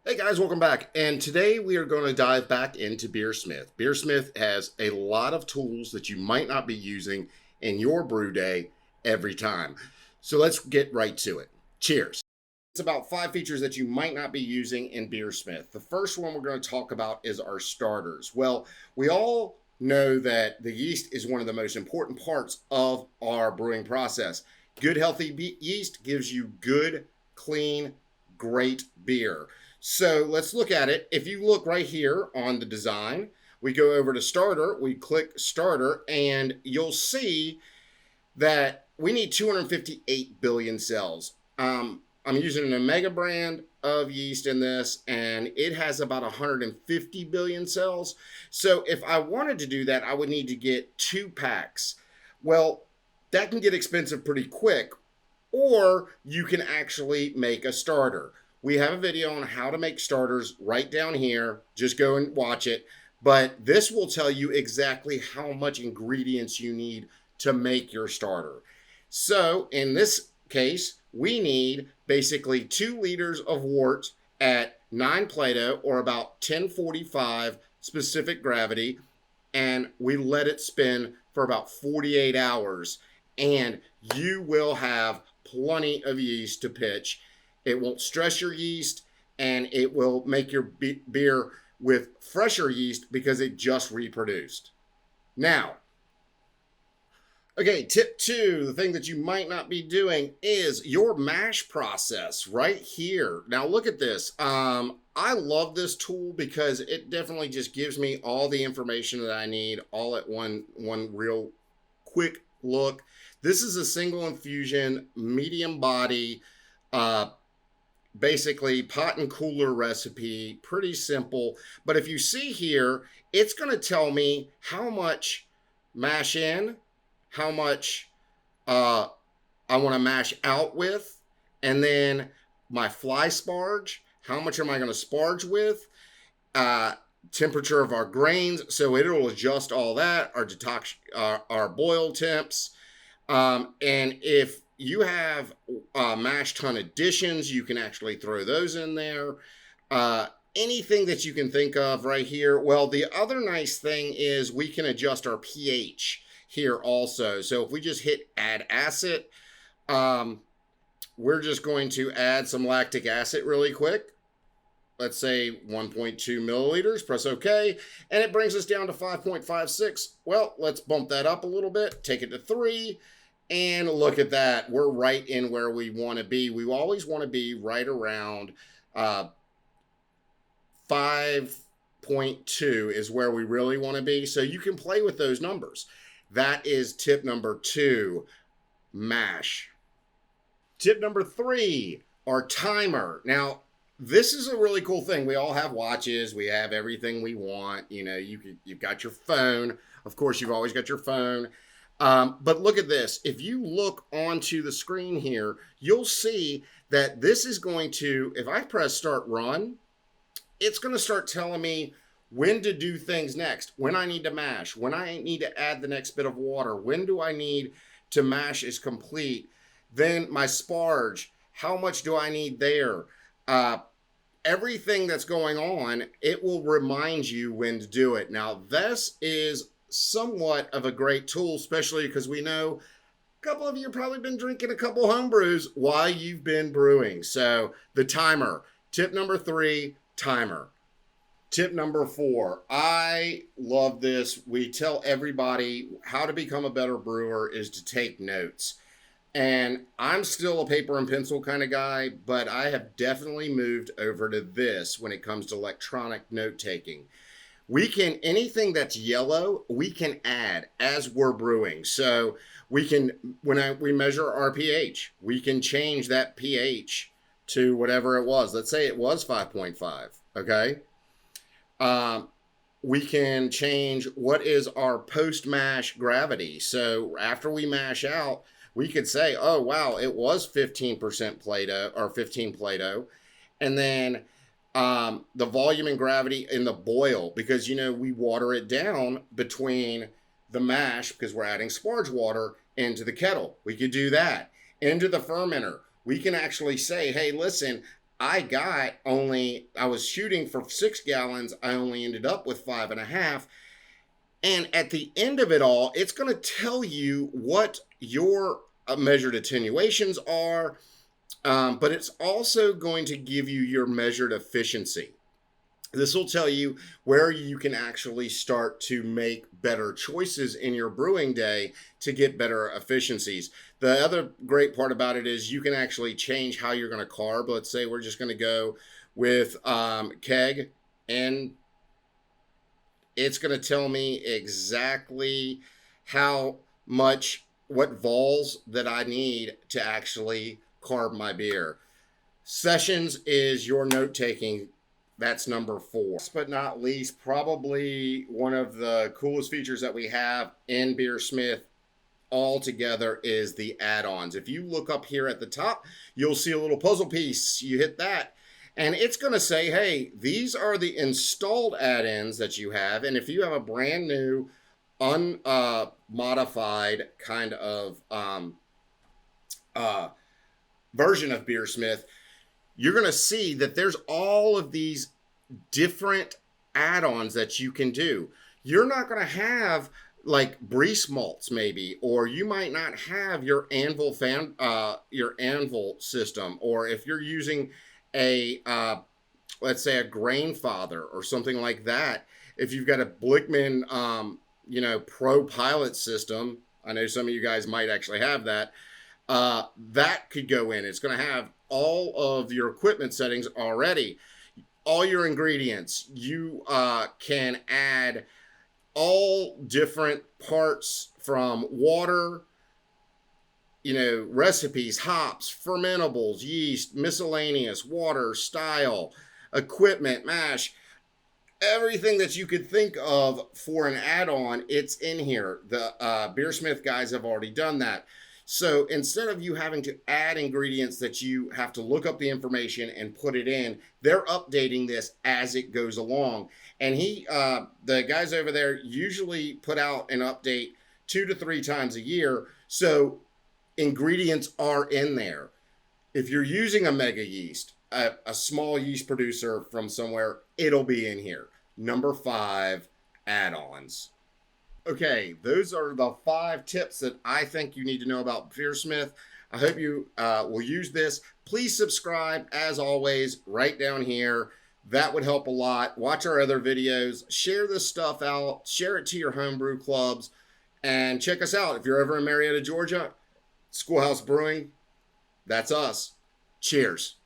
Hey guys, welcome back. And today we are going to dive back into Beersmith. Beersmith has a lot of tools that you might not be using in your brew day every time. So let's get right to it. Cheers. It's about 5 features that you might not be using in Beersmith. The first one we're going to talk about is our starters. Well, we all know that the yeast is one of the most important parts of our brewing process. Good, healthy yeast gives you good, clean, great beer. So let's look at it. If you look right here on the design, we go over to starter, we click starter, and you'll see that we need 258 billion cells. I'm using an Omega brand of yeast in this, and it has about 150 billion cells. So if I wanted to do that, I would need to get 2 packs. Well, that can get expensive pretty quick, or you can actually make a starter. We have a video on how to make starters right down here. Just go and watch it. But this will tell you exactly how much ingredients you need to make your starter. So in this case, we need basically 2 liters of wort at 9 Plato, or about 1045 specific gravity, and we let it spin for about 48 hours, and you will have plenty of yeast to pitch. It won't stress your yeast, and it will make your beer with fresher yeast because it just reproduced. Now, okay, tip 2, the thing that you might not be doing is your mash process right here. Now look at this. I love this tool because it definitely just gives me all the information that I need all at one real quick look. This is a single infusion, medium body, basically pot and cooler recipe, pretty simple. But if you see here, it's going to tell me how much mash in, how much I want to mash out with, and then my fly sparge, how much am I going to sparge with, temperature of our grains, so it'll adjust all that, our detox, our boil temps, and if you have mash tun additions, you can actually throw those in there. Anything that you can think of right here. Well, the other nice thing is we can adjust our pH here also. So if we just hit add acid, we're just going to add some lactic acid really quick. Let's say 1.2 milliliters, press OK, and it brings us down to 5.56. Well, let's bump that up a little bit, take it to 3. And look at that. We're right in where we want to be. We always want to be right around 5.2 is where we really want to be. So you can play with those numbers. That is tip number 2, mash. Tip number 3, our timer. Now, this is a really cool thing. We all have watches. We have everything we want. You know, you've got your phone. Of course, you've always got your phone. But look at this. If you look onto the screen here, you'll see that this is going to, if I press start run, it's going to start telling me when to do things next, when I need to mash, when I need to add the next bit of water, when do I need to mash is complete, then my sparge, how much do I need there? Everything that's going on, it will remind you when to do it. Now, this is somewhat of a great tool, especially because we know a couple of you have probably been drinking a couple home brews while you've been brewing. So the timer, tip number 3, timer. Tip number 4, I love this. We tell everybody how to become a better brewer is to take notes. And I'm still a paper and pencil kind of guy, but I have definitely moved over to this when it comes to electronic note taking. We can, anything that's yellow, we can add as we're brewing. So we can, we measure our pH, we can change that pH to whatever it was. Let's say it was 5.5, okay? We can change what is our post-mash gravity. So after we mash out, we could say, oh, wow, it was 15% Plato, or 15 Plato. And then the volume and gravity in the boil, because, you know, we water it down between the mash because we're adding sparge water into the kettle. We could do that. Into the fermenter, we can actually say, hey, listen, I was shooting for 6 gallons. I only ended up with 5.5. And at the end of it all, it's going to tell you what your measured attenuations are, but it's also going to give you your measured efficiency. This will tell you where you can actually start to make better choices in your brewing day to get better efficiencies. The other great part about it is you can actually change how you're going to carb. Let's say we're just going to go with keg, and it's going to tell me exactly what vols that I need to actually carb my beer. Sessions is your note taking. That's number 4. Last but not least, probably one of the coolest features that we have in Beersmith altogether is the add-ons. If you look up here at the top, you'll see a little puzzle piece. You hit that, and it's going to say, hey, these are the installed add-ins that you have. And if you have a brand new, unmodified kind of version of Beersmith, you're going to see that there's all of these different add-ons that you can do. You're not going to have like Brees malts maybe, or you might not have your anvil system, or if you're using a let's say a grain father or something like that. If you've got a Blickman Pro Pilot system, I know some of you guys might actually have that. That could go in. It's going to have all of your equipment settings already. All your ingredients. You can add all different parts from water, recipes, hops, fermentables, yeast, miscellaneous, water, style, equipment, mash. Everything that you could think of for an add-on, it's in here. The Beersmith guys have already done that. So instead of you having to add ingredients that you have to look up the information and put it in, they're updating this as it goes along. And the guys over there usually put out an update 2 to 3 times a year. So ingredients are in there. If you're using a mega yeast, a small yeast producer from somewhere, it'll be in here. Number 5, add-ons. Okay, those are the 5 tips that I think you need to know about Beersmith. I hope you will use this. Please subscribe, as always, right down here. That would help a lot. Watch our other videos. Share this stuff out. Share it to your homebrew clubs. And check us out. If you're ever in Marietta, Georgia, Schoolhouse Brewing, that's us. Cheers.